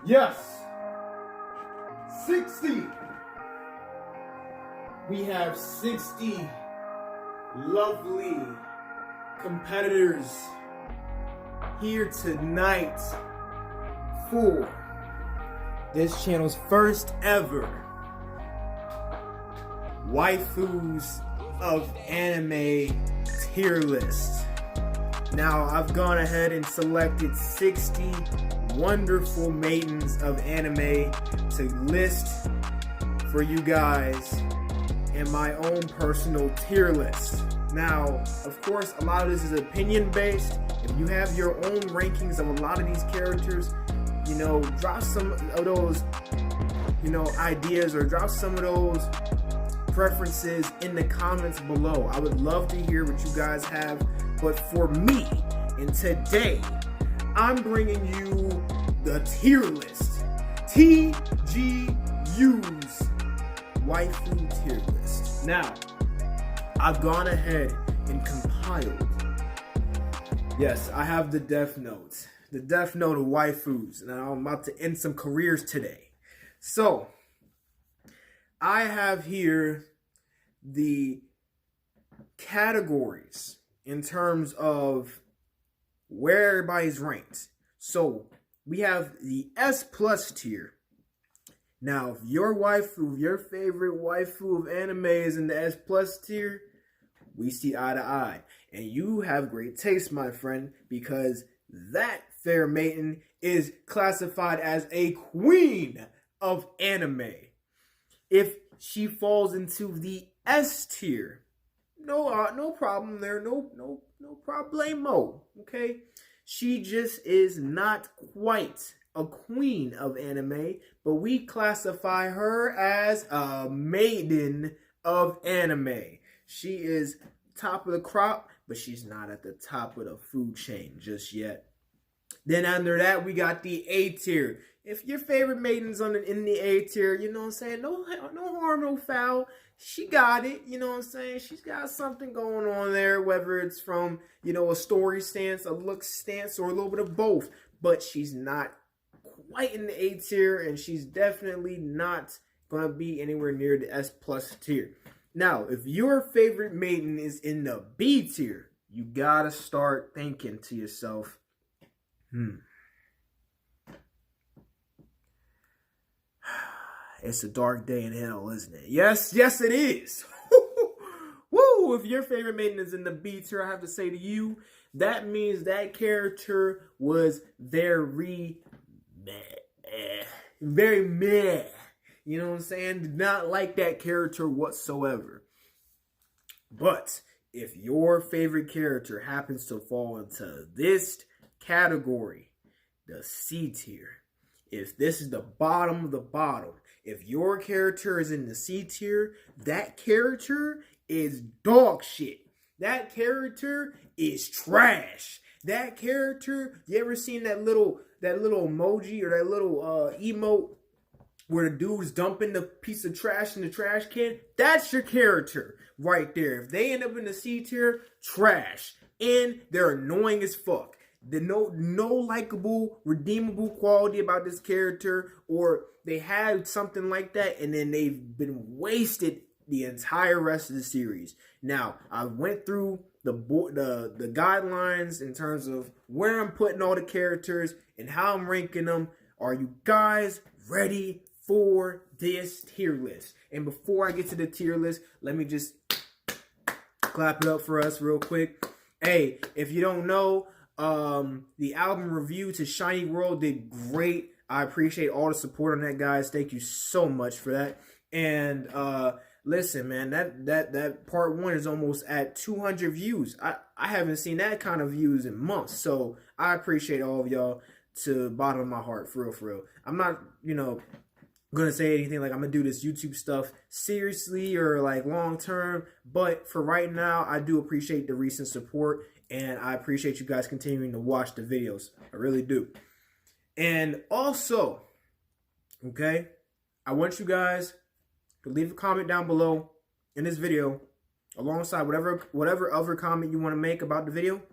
Yes, 60. We have 60 lovely competitors here tonight for this channel's first ever Waifus of Anime tier list. Now, I've gone ahead and selected 60 wonderful maidens of anime to list for you guys in my own personal tier list. Now, of course, a lot of this is opinion based. If you have your own rankings of a lot of these characters, drop some of those, ideas, or drop some of those preferences in the comments below. I would love to hear what you guys have. But for me, and today, I'm bringing you the tier list. Tgu'S waifu tier list. Now, I've gone ahead and compiled. Yes, I have the Death Note. The Death Note of waifus. And I'm about to end some careers today. So, I have here the categories in terms of where everybody's ranked. So, we have the S+ tier. Now, if your favorite waifu of anime is in the S+ tier, we see eye to eye. And you have great taste, my friend, because that fair maiden is classified as a queen of anime. If she falls into the S tier, no problem there, no problemo, okay? She just is not quite a queen of anime, but we classify her as a maiden of anime. She is top of the crop, but she's not at the top of the food chain just yet. Then under that, we got the A tier. If your favorite maiden's in the A tier, you know what I'm saying? No harm, no foul. She got it, you know what I'm saying? She's got something going on there, whether it's from, a story stance, a look stance, or a little bit of both. But she's not quite in the A tier, and she's definitely not going to be anywhere near the S+ tier. Now, if your favorite maiden is in the B tier, you got to start thinking to yourself, it's a dark day in hell, isn't it? Yes, it is. Woo! If your favorite maiden is in the B tier, I have to say to you, that means that character was very meh. You know what I'm saying? Did not like that character whatsoever. But if your favorite character happens to fall into this category, the C tier, if this is the bottom of the bottom, if your character is in the C tier, that character is dog shit. That character is trash. That character, you ever seen that little emoji or that little emote where the dude's dumping the piece of trash in the trash can? That's your character right there. If they end up in the C tier, trash. And they're annoying as fuck. There's no likable, redeemable quality about this character, or they had something like that and then they've been wasted the entire rest of the series. Now, I went through the guidelines in terms of where I'm putting all the characters and how I'm ranking them. Are you guys ready for this tier list? And before I get to the tier list, let me just clap it up for us real quick. Hey, if you don't know, the album review to Shiny World did great. I appreciate all the support on that, guys. Thank you so much for that. And listen, man, that part 1 is almost at 200 views. I haven't seen that kind of views in months. So I appreciate all of y'all to the bottom of my heart, for real. I'm not, gonna say anything like I'm gonna do this YouTube stuff seriously or like long term, but for right now, I do appreciate the recent support, and I appreciate you guys continuing to watch the videos. I really do. And also, okay, I want you guys to leave a comment down below in this video, alongside whatever other comment you want to make about the video.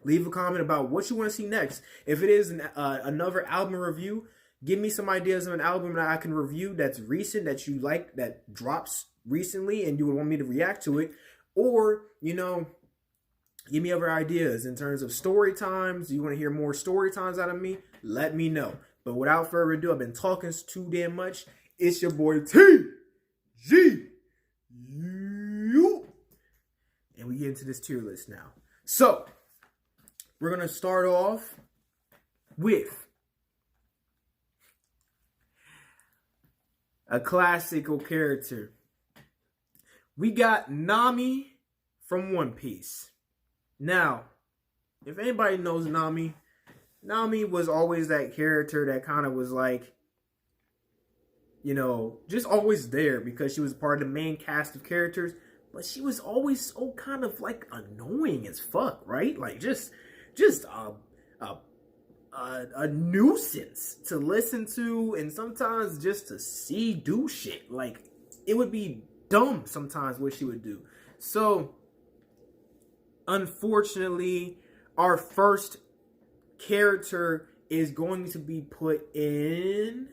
Leave a comment about what you want to see next. If it is another album review, Give me some ideas of an album that I can review that's recent, that you like, that drops recently and you would want me to react to it. Or, you know, give me other ideas in terms of story times. You want to hear more story times out of me? Let me know. But without further ado, I've been talking too damn much. It's your boy TGU. And we get into this tier list now. So, we're going to start off with a classical character. We got Nami from One Piece. Now, if anybody knows Nami, Nami was always that character that kind of was like, you know, just always there because she was part of the main cast of characters, but she was always so kind of like annoying as fuck, right? Like just a nuisance to listen to, and sometimes just to see do shit. Like, it would be dumb sometimes what she would do. So, unfortunately, our first character is going to be put in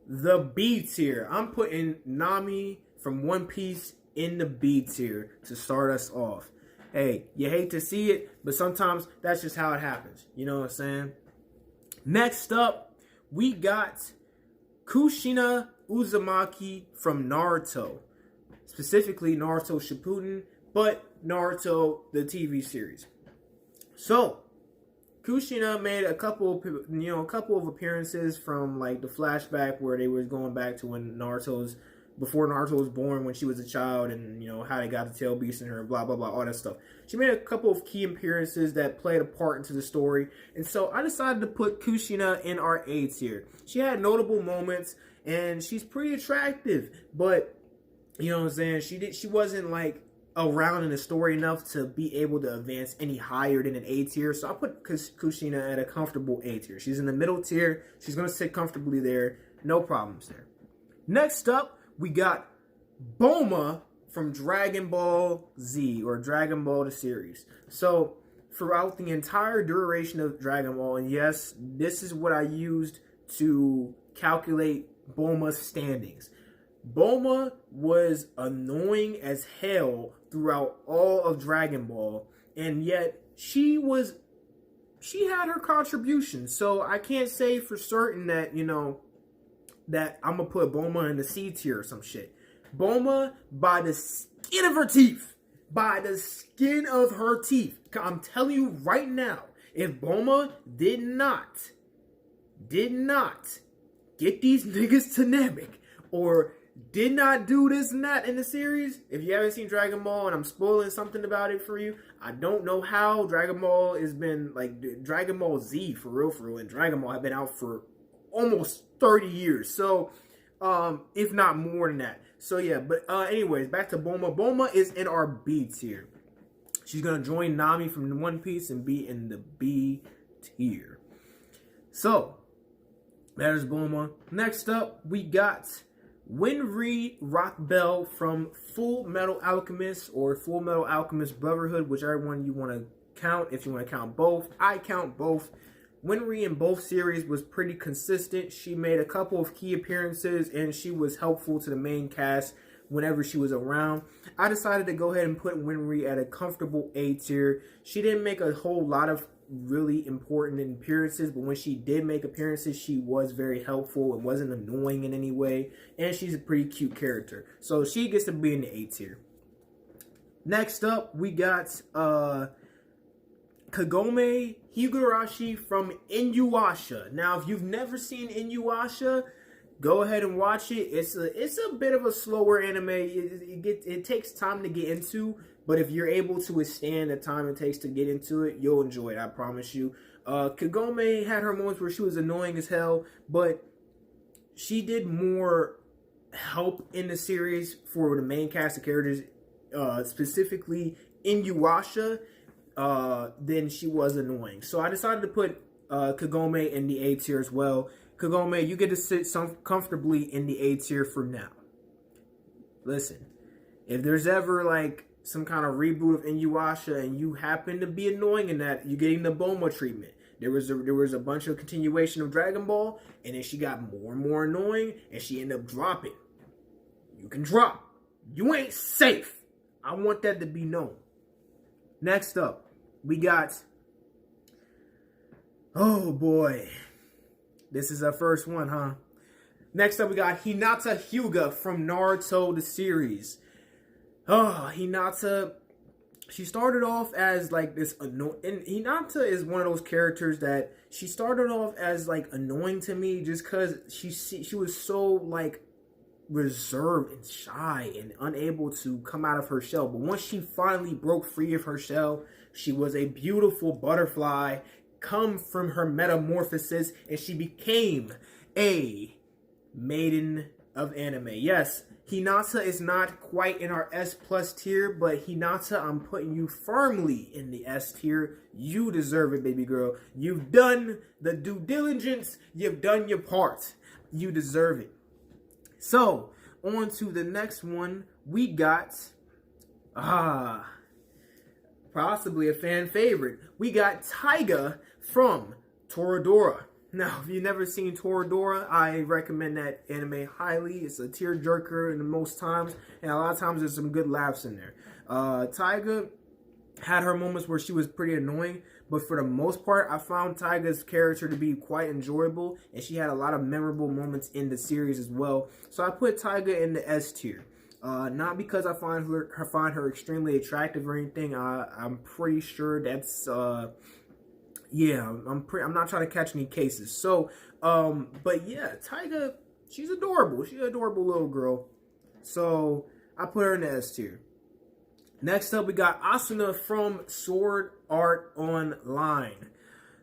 the B tier. I'm putting Nami from One Piece in the B tier to start us off. Hey, you hate to see it, but sometimes that's just how it happens. You know what I'm saying? Next up, we got Kushina Uzumaki from Naruto. Specifically, Naruto Shippuden, but Naruto, the TV series. So, Kushina made a couple of appearances from like the flashback where they were going back to when before Naruto was born, when she was a child, and you know how they got the tail beast in her, blah blah blah, all that stuff. She made a couple of key appearances that played a part into the story, and so I decided to put Kushina in our A tier. She had notable moments, and she's pretty attractive, but you know what I'm saying, she wasn't like around in the story enough to be able to advance any higher than an A tier. So I put Kushina at a comfortable A tier. She's in the middle tier. She's going to sit comfortably there. No problems there. Next up, we got Bulma from Dragon Ball Z, or Dragon Ball the series. So throughout the entire duration of Dragon Ball, and yes, this is what I used to calculate Bulma's standings. Bulma was annoying as hell throughout all of Dragon Ball, and yet she had her contribution. So I can't say for certain that, you know, that I'm gonna put Bulma in the C tier or some shit. Bulma, by the skin of her teeth, I'm telling you right now, if Bulma did not get these niggas to Namek, or did not do this and that in the series, if you haven't seen Dragon Ball and I'm spoiling something about it for you, I don't know how Dragon Ball has been, like, Dragon Ball Z, for real, and Dragon Ball have been out for almost 30 years. So, if not more than that. So, yeah, but anyways, back to Bulma. Bulma is in our B tier. She's going to join Nami from One Piece and be in the B tier. So, that is Bulma. Next up, we got Winry Rockbell from Full Metal Alchemist, or Full Metal Alchemist Brotherhood, whichever one you want to count. If you want to count both, I count both. Winry in both series was pretty consistent. She made a couple of key appearances, and she was helpful to the main cast whenever she was around. I decided to go ahead and put Winry at a comfortable A tier. She didn't make a whole lot of really important appearances, but when she did make appearances, she was very helpful. It wasn't annoying in any way, and she's a pretty cute character, so she gets to be in the A tier. Next up, we got Kagome Higurashi from Inuyasha. Now, if you've never seen Inuyasha, go ahead and watch it. It's a bit of a slower anime. It takes time to get into, but if you're able to withstand the time it takes to get into it, you'll enjoy it, I promise you. Kagome had her moments where she was annoying as hell, but she did more help in the series for the main cast of characters, specifically Inuyasha, than she was annoying. So I decided to put Kagome in the A tier as well. Kagome, you get to sit comfortably in the A tier for now. Listen, if there's ever like some kind of reboot of Inuyasha and you happen to be annoying in that, you're getting the Bulma treatment. There was a bunch of continuation of Dragon Ball, and then she got more and more annoying, and she ended up dropping. You can drop. You ain't safe. I want that to be known. Next up, we got... Oh boy. This is our first one, huh? Next up, we got Hinata Hyuga from Naruto the series. Oh, Hinata... She started off as like this annoying, and Hinata is one of those characters that she started off as like annoying to me just because she was so like reserved and shy and unable to come out of her shell. But once she finally broke free of her shell, she was a beautiful butterfly, come from her metamorphosis, and she became a maiden of anime. Yes, Hinata is not quite in our S plus tier, but Hinata, I'm putting you firmly in the S tier. You deserve it, baby girl. You've done the due diligence. You've done your part. You deserve it. So, on to the next one. We got, possibly a fan favorite. We got Taiga from Toradora. Now, if you've never seen Toradora, I recommend that anime highly. It's a tearjerker in the most times, and a lot of times there's some good laughs in there. Taiga had her moments where she was pretty annoying, but for the most part, I found Taiga's character to be quite enjoyable, and she had a lot of memorable moments in the series as well. So I put Taiga in the S tier. Not because I find her extremely attractive or anything. I'm pretty sure that's... yeah, I'm not trying to catch any cases. So, but yeah, Taiga, she's adorable. She's an adorable little girl. So, I put her in the S tier. Next up, we got Asuna from Sword Art Online.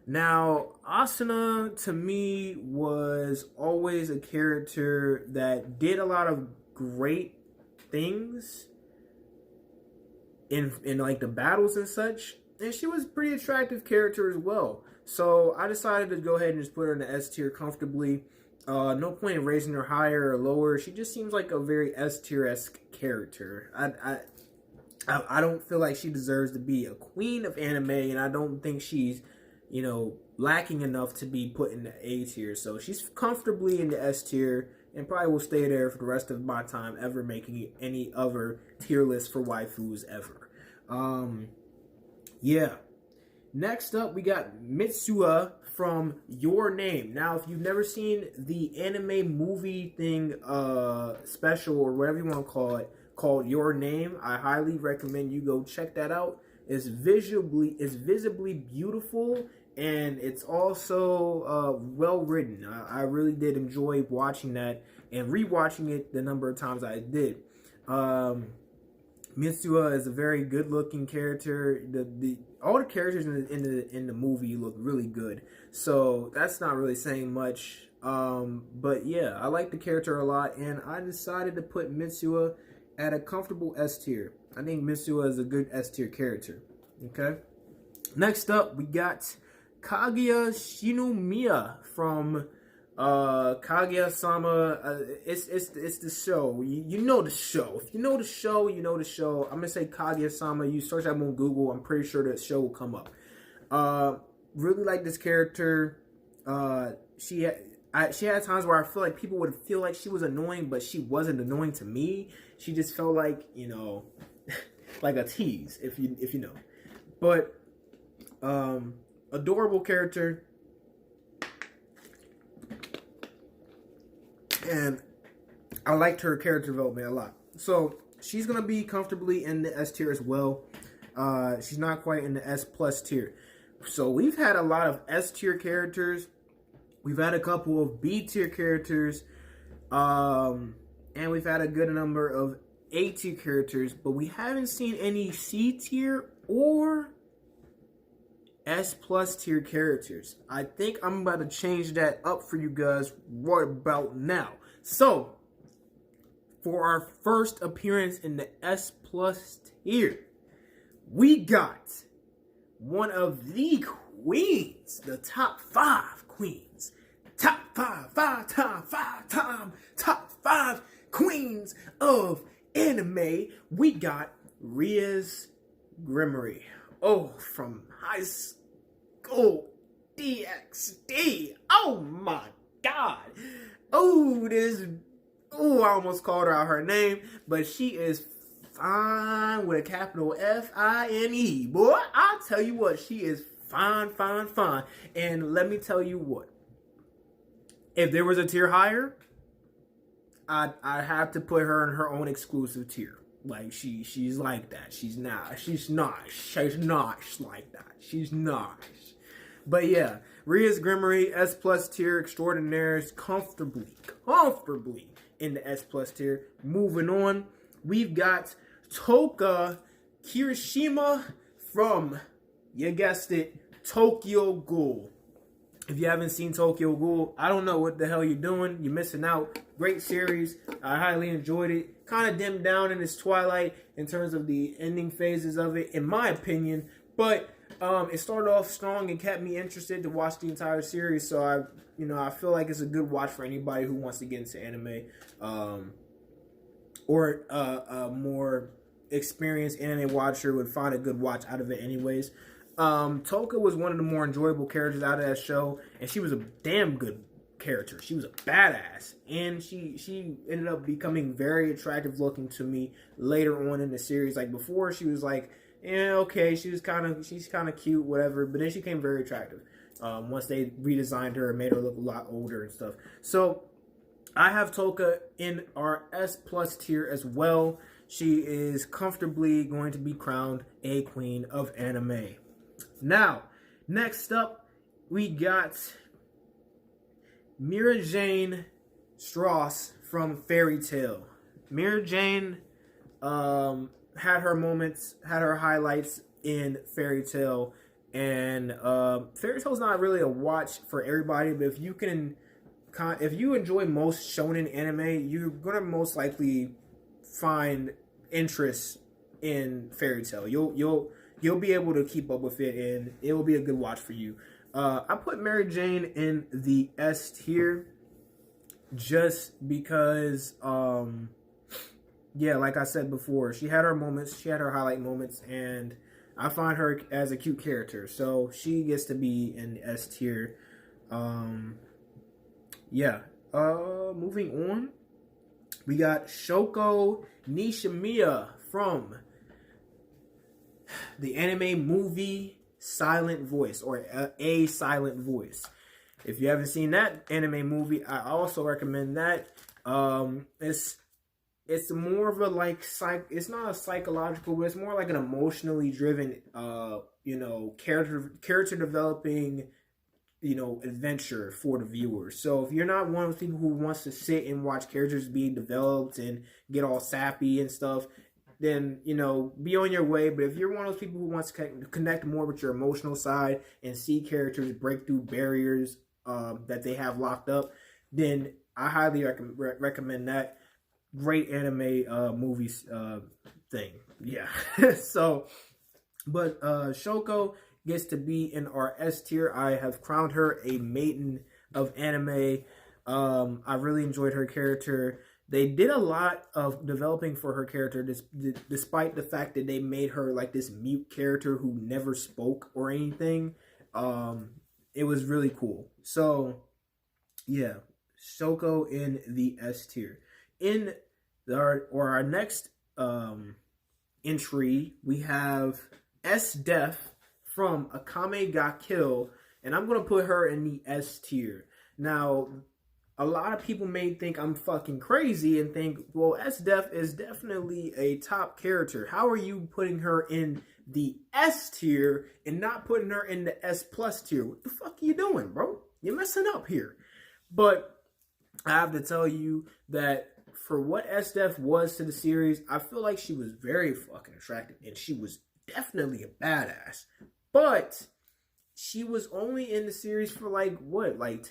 Now, Asuna, to me, was always a character that did a lot of great things in like the battles and such. And she was a pretty attractive character as well. So I decided to go ahead and just put her in the S tier comfortably. No point in raising her higher or lower. She just seems like a very S tier-esque character. I don't feel like she deserves to be a queen of anime, and I don't think she's, you know, lacking enough to be put in the A tier. So she's comfortably in the S tier and probably will stay there for the rest of my time ever making any other tier list for waifus ever. Yeah. Next up, we got Mitsuha from Your Name. Now, if you've never seen the anime movie thing, special or whatever you want to call it, called Your Name, I highly recommend you go check that out. It's visibly beautiful, and it's also well written. I really did enjoy watching that and rewatching it the number of times I did. Mitsuha is a very good-looking character. All the characters in the movie look really good, so that's not really saying much. But yeah, I like the character a lot, and I decided to put Mitsuha at a comfortable S tier. I think Mitsuha is a good S tier character. Okay. Next up, we got Kaguya Shinomiya from Kaguya-sama. It's the show. You know the show. If you know the show, you know the show. I'm gonna say Kaguya-sama. You search that on Google, I'm pretty sure that show will come up. Really like this character. She had times where I feel like people would feel like she was annoying, but she wasn't annoying to me. She just felt like, you know, like a tease, if you know. But adorable character. And I liked her character development a lot. So she's going to be comfortably in the S tier as well. She's not quite in the S plus tier. So we've had a lot of S tier characters. We've had a couple of B tier characters. And we've had a good number of A tier characters. But we haven't seen any C tier or S plus tier characters. I think I'm about to change that up for you guys right about now. So, for our first appearance in the S plus tier, we got one of the queens, the top 5 queens. Top five queens of anime. We got Ria's Grimoire. Oh, from high school. DXD. Oh my god. I almost called her out her name, but she is fine with a capital Fine. Boy, I tell you what, she is fine. And let me tell you what, if there was a tier higher, I'd have to put her in her own exclusive tier. Like she's like that. She's not like that. She's not. But yeah, Ria's Grimoire S plus tier extraordinaires comfortably in the S plus tier. Moving on, we've got Toka Kirishima from, you guessed it, Tokyo Ghoul. If you haven't seen Tokyo Ghoul, I don't know what the hell you're doing. You're missing out. Great series. I highly enjoyed it. Kind of dimmed down in its twilight in terms of the ending phases of it, in my opinion. But it started off strong and kept me interested to watch the entire series. So I feel like it's a good watch for anybody who wants to get into anime, or a more experienced anime watcher would find a good watch out of it anyways. Toka was one of the more enjoyable characters out of that show, and she was a damn good character. She was a badass, and she ended up becoming very attractive looking to me later on in the series. Like before, she was like, yeah, okay, she's kind of cute, whatever, but then she became very attractive once they redesigned her and made her look a lot older and stuff. So I have Toka in our S plus tier as well. She is comfortably going to be crowned a queen of anime. Now, next up, we got Mira Jane Strauss from Fairy Tail. Mira Jane had her moments, had her highlights in Fairy Tail, and Fairy Tail's not really a watch for everybody, but if you enjoy most shonen anime, you're gonna most likely find interest in Fairy Tail. You'll be able to keep up with it, and it will be a good watch for you. I put Mary Jane in the S tier just because, yeah, like I said before, she had her moments, she had her highlight moments, and I find her as a cute character, so she gets to be in the S tier. Yeah. Moving on, we got Shoko Nishimiya from the anime movie Silent Voice, or A Silent Voice. If you haven't seen that anime movie, I also recommend that. It's more of a it's not a psychological, but it's more like an emotionally driven character developing adventure for the viewer. So if you're not one of those people who wants to sit and watch characters being developed and get all sappy and stuff, then be on your way. But if you're one of those people who wants to connect more with your emotional side and see characters break through barriers that they have locked up, then I highly recommend that. Great anime movies thing. Yeah. So, but Shoko gets to be in our S tier. I have crowned her a maiden of anime. I really enjoyed her character. They did a lot of developing for her character, despite the fact that they made her like this mute character who never spoke or anything. It was really cool. So, yeah, Shoko in the S tier. In our next entry, we have S-Def from Akame ga Kill, and I'm going to put her in the S tier. Now, a lot of people may think I'm fucking crazy and think, well, S-Def is definitely a top character. How are you putting her in the S tier and not putting her in the S plus tier? What the fuck are you doing, bro? You're messing up here. But I have to tell you that for what S-Def was to the series, I feel like she was very fucking attractive, and she was definitely a badass. But she was only in the series for like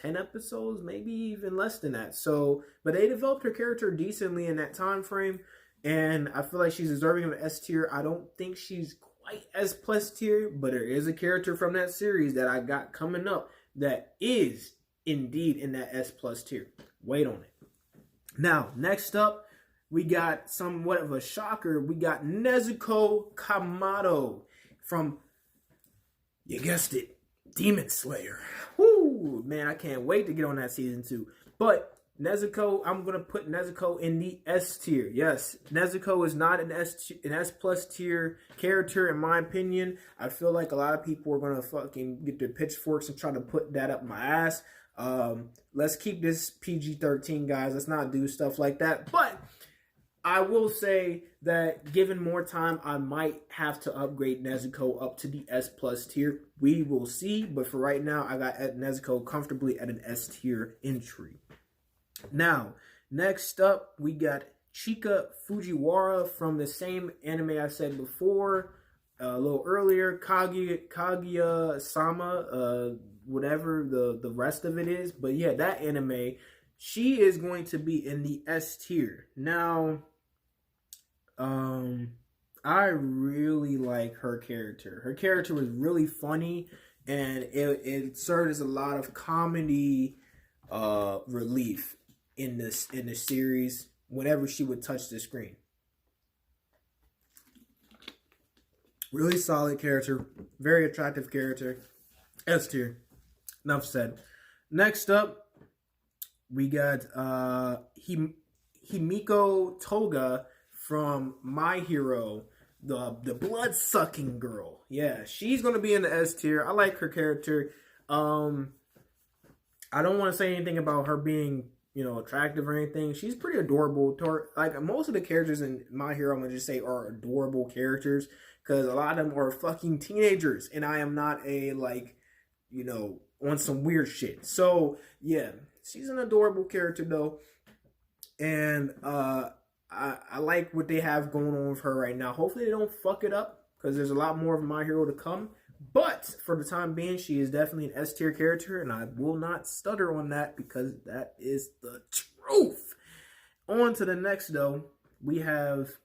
10 episodes, maybe even less than that. So, but they developed her character decently in that time frame, and I feel like she's deserving of S tier. I don't think she's quite S plus tier, but there is a character from that series that I got coming up that is indeed in that S plus tier. Wait on it. Now, next up, we got somewhat of a shocker. We got Nezuko Kamado from, you guessed it, Demon Slayer. Whoo, man, I can't wait to get on that season 2. But Nezuko, I'm gonna put Nezuko in the S tier. Yes, Nezuko is not an S plus tier character in my opinion. I feel like a lot of people are gonna fucking get their pitchforks and try to put that up my ass. Let's keep this PG-13, guys. Let's not do stuff like that. But I will say that given more time, I might have to upgrade Nezuko up to the S plus tier. We will see. But for right now, I got Nezuko comfortably at an S tier entry. Now, next up, we got Chika Fujiwara from the same anime I said before, a little earlier, Kaguya-sama, whatever the rest of it is. But yeah, that anime, she is going to be in the S tier. Now, I really like her character. Her character was really funny, and it served as a lot of comedy relief in the series whenever she would touch the screen. Really solid character, very attractive character. S tier. Enough said. Next up, we got Himiko Toga from My Hero, the blood sucking girl. Yeah, she's gonna be in the S tier. I like her character. I don't want to say anything about her being, you know, attractive or anything. She's pretty adorable. Like most of the characters in My Hero, I'm gonna just say are adorable characters because a lot of them are fucking teenagers, and I am not a, like, you know, on some weird shit. So yeah, she's an adorable character though, and I like what they have going on with her right now. Hopefully they don't fuck it up because there's a lot more of My Hero to come. But for the time being, she is definitely an S tier character, and I will not stutter on that because that is the truth. On to the next though, we have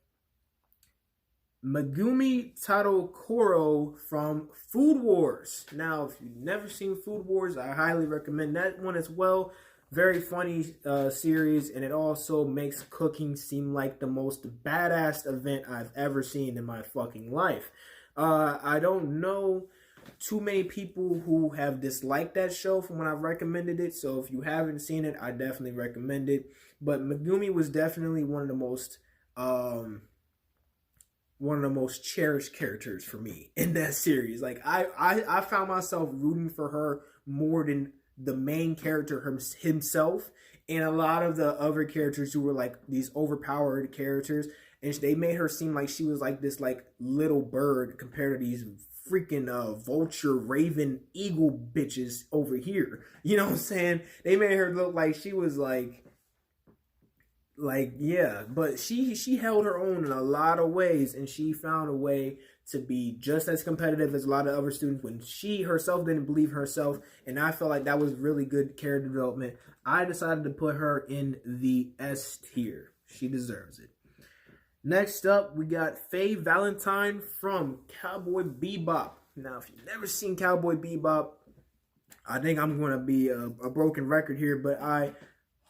Megumi Tadokoro from Food Wars. Now, if you've never seen Food Wars, I highly recommend that one as well. Very funny series, and it also makes cooking seem like the most badass event I've ever seen in my fucking life. I don't know too many people who have disliked that show from when I've recommended it, so if you haven't seen it, I definitely recommend it. But Megumi was definitely one of the most cherished characters for me in that series. Like I found myself rooting for her more than the main character himself, and a lot of the other characters who were like these overpowered characters, and they made her seem like she was like this like little bird compared to these freaking vulture, raven, eagle bitches over here. You know what I'm saying? They made her look like she was like yeah, but she held her own in a lot of ways, and she found a way to be just as competitive as a lot of other students when she herself didn't believe herself, and I felt like that was really good character development. I decided to put her in the S tier. She deserves it. Next up, we got Faye Valentine from Cowboy Bebop. Now, if you've never seen Cowboy Bebop, I think I'm going to be a broken record here, but I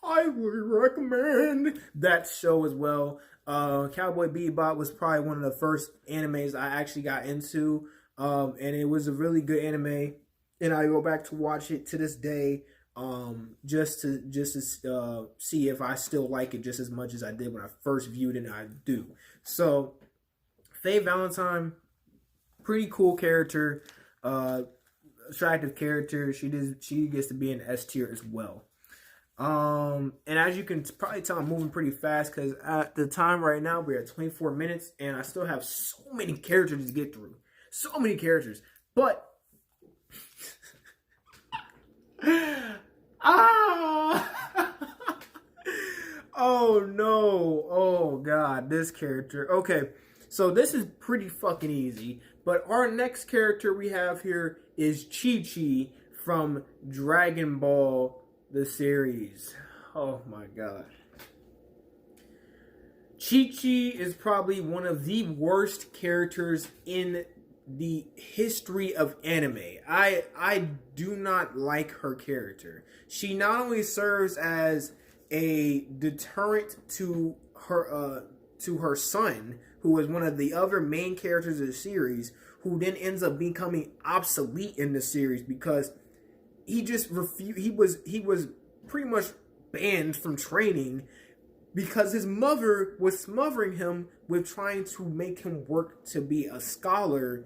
highly recommend that show as well. Cowboy Bebop was probably one of the first animes I actually got into, and it was a really good anime, and I go back to watch it to this day, just to see if I still like it just as much as I did when I first viewed it, and I do. So, Faye Valentine, pretty cool character, attractive character. She gets to be in S tier as well. And as you can probably tell, I'm moving pretty fast because at the time right now, we're at 24 minutes and I still have so many characters to get through. So many characters. But, oh no. Oh God, this character. Okay, so this is pretty fucking easy. But our next character we have here is Chi-Chi from Dragon Ball the series. Oh my God. Chi-Chi is probably one of the worst characters in the history of anime. I do not like her character. She not only serves as a deterrent to her son, who is one of the other main characters of the series, who then ends up becoming obsolete in the series because he just refused. He was pretty much banned from training because his mother was smothering him with trying to make him work to be a scholar,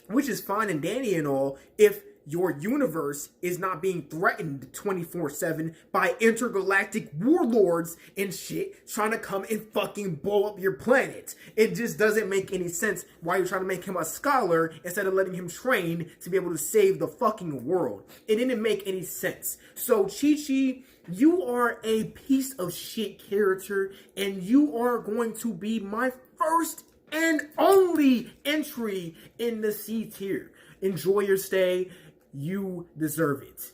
which is fine and dandy and all if your universe is not being threatened 24/7 by intergalactic warlords and shit trying to come and fucking blow up your planet. It just doesn't make any sense why you're trying to make him a scholar instead of letting him train to be able to save the fucking world. It didn't make any sense. So Chi-Chi, you are a piece of shit character, and you are going to be my first and only entry in the C tier. Enjoy your stay. You deserve it.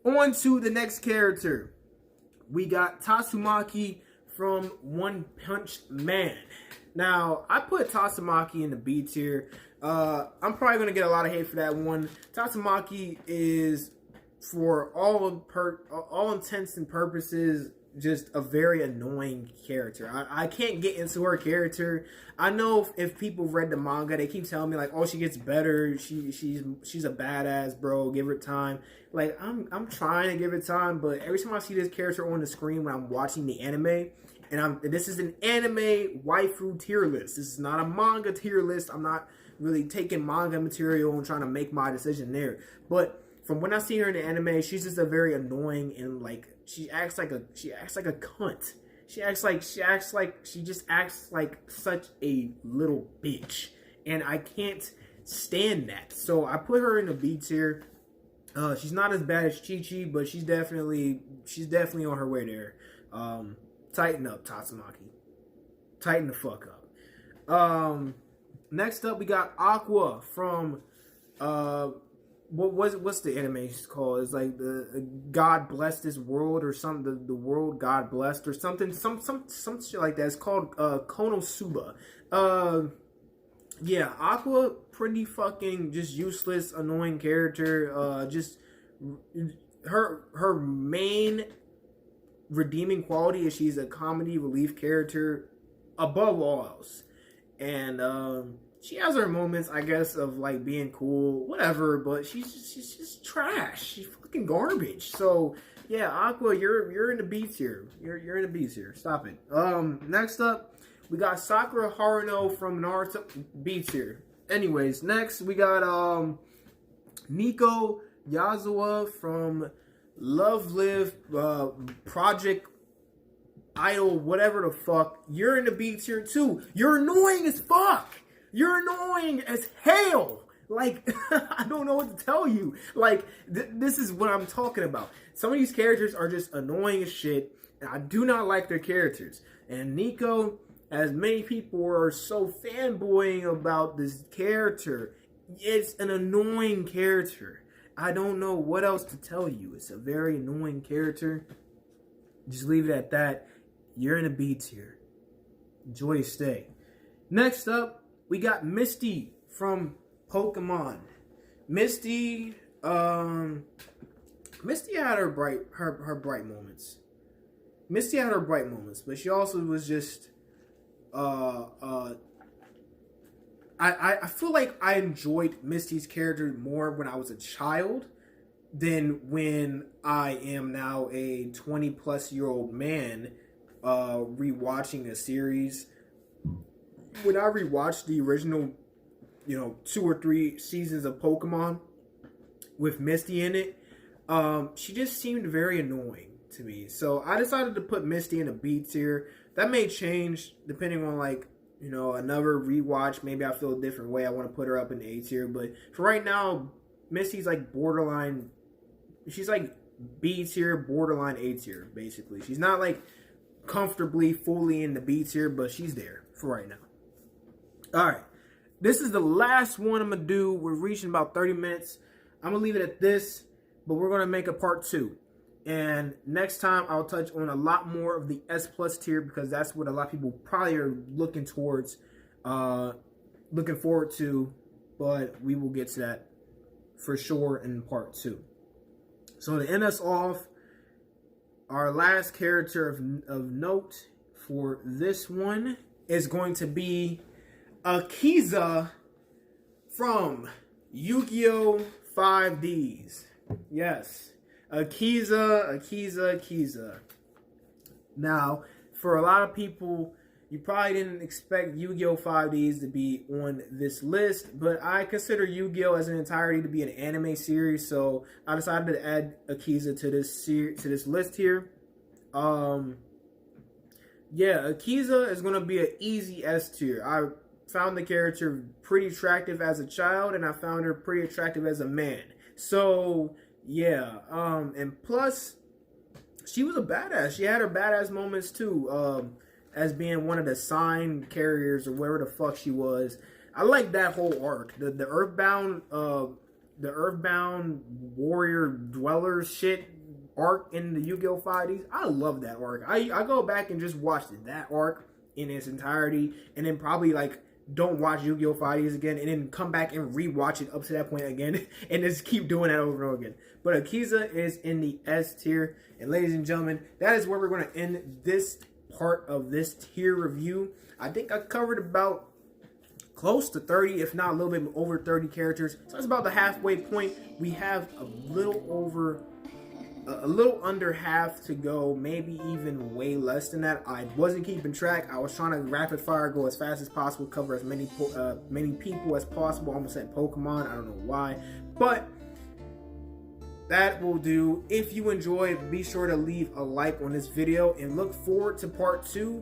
On to the next character. We got Tatsumaki from One Punch Man. Now, I put Tatsumaki in the B tier. I'm probably going to get a lot of hate for that one. Tatsumaki is, for all intents and purposes, just a very annoying character. I can't get into her character. I know if people read the manga, they keep telling me like, oh, she gets better. She's a badass, bro. Give her time. Like I'm trying to give it time, but every time I see this character on the screen when I'm watching the anime, and this is an anime waifu tier list. This is not a manga tier list. I'm not really taking manga material and trying to make my decision there. But from when I see her in the anime, she's just a very annoying and like she acts like a cunt. She just acts like such a little bitch, and I can't stand that. So I put her in the B tier. She's not as bad as Chi-Chi, but she's definitely on her way there. Tighten up, Tatsumaki. Tighten the fuck up. Next up, we got Aqua from what's the anime called? It's like the God Bless This World or something. The world God blessed or something. Some shit like that. It's called Konosuba. Yeah, Aqua, pretty fucking just useless, annoying character. Just her main redeeming quality is she's a comedy relief character above all else, and she has her moments, I guess, of like being cool, whatever. But she's just trash. She's fucking garbage. So yeah, Aqua, you're in the B tier. You're in the B tier. Stop it. Next up, we got Sakura Haruno from Naruto, B tier. Anyways, next we got Nico Yazawa from Love Live Project Idol, whatever the fuck. You're in the B tier too. You're annoying as fuck. You're annoying as hell. Like, I don't know what to tell you. Like, this is what I'm talking about. Some of these characters are just annoying as shit, and I do not like their characters. And Nico, as many people are so fanboying about this character, it's an annoying character. I don't know what else to tell you. It's a very annoying character. Just leave it at that. You're in a B tier. Enjoy your stay. Next up, we got Misty from Pokemon. Misty had her bright moments. Misty had her bright moments, but she also was just I feel like I enjoyed Misty's character more when I was a child than when I am now a 20-plus-year-old man rewatching a series. When I rewatched the original, 2 or 3 seasons of Pokemon with Misty in it, she just seemed very annoying to me. So I decided to put Misty in a B tier. That may change depending on another rewatch. Maybe I feel a different way. I want to put her up in the A tier. But for right now, Misty's like borderline. She's like B tier, borderline A tier, basically. She's not like comfortably fully in the B tier, but she's there for right now. All right, this is the last one I'm gonna do. We're reaching about 30 minutes. I'm gonna leave it at this, but we're gonna make a part 2. And next time I'll touch on a lot more of the S plus tier because that's what a lot of people probably are looking towards, looking forward to. But we will get to that for sure in part 2. So to end us off, our last character of note for this one is going to be Akiza from Yu-Gi-Oh! 5Ds. Yes, Akiza. Now, for a lot of people, you probably didn't expect Yu-Gi-Oh! 5Ds to be on this list, but I consider Yu-Gi-Oh! As an entirety to be an anime series, so I decided to add Akiza to this list here. Yeah, Akiza is going to be an easy S tier. I found the character pretty attractive as a child, and I found her pretty attractive as a man. So, yeah. And plus, she was a badass. She had her badass moments, too, as being one of the sign carriers or wherever the fuck she was. I like that whole arc. The Earthbound Warrior Dweller shit arc in the Yu-Gi-Oh! 5Ds. I love that arc. I go back and just watch that arc in its entirety, and then probably like don't watch Yu-Gi-Oh! 5Ds again, and then come back and rewatch it up to that point again, and just keep doing that over and over again. But Akiza is in the S tier, and ladies and gentlemen, that is where we're going to end this part of this tier review. I think I covered about close to 30, if not a little bit over 30 characters. So that's about the halfway point. We have a little under half to go, maybe even way less than that. I wasn't keeping track. I was trying to rapid fire go as fast as possible, cover as many people as possible. I almost said Pokemon. I don't know why, but that will do. If you enjoyed, be sure to leave a like on this video and look forward to part 2,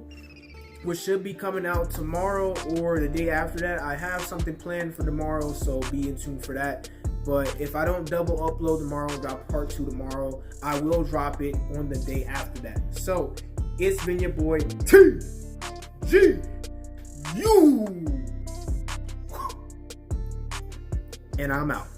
which should be coming out tomorrow or the day after that. I have something planned for tomorrow, so be in tune for that. But if I don't double upload tomorrow and drop part 2 tomorrow, I will drop it on the day after that. So, it's been your boy, TGU. And I'm out.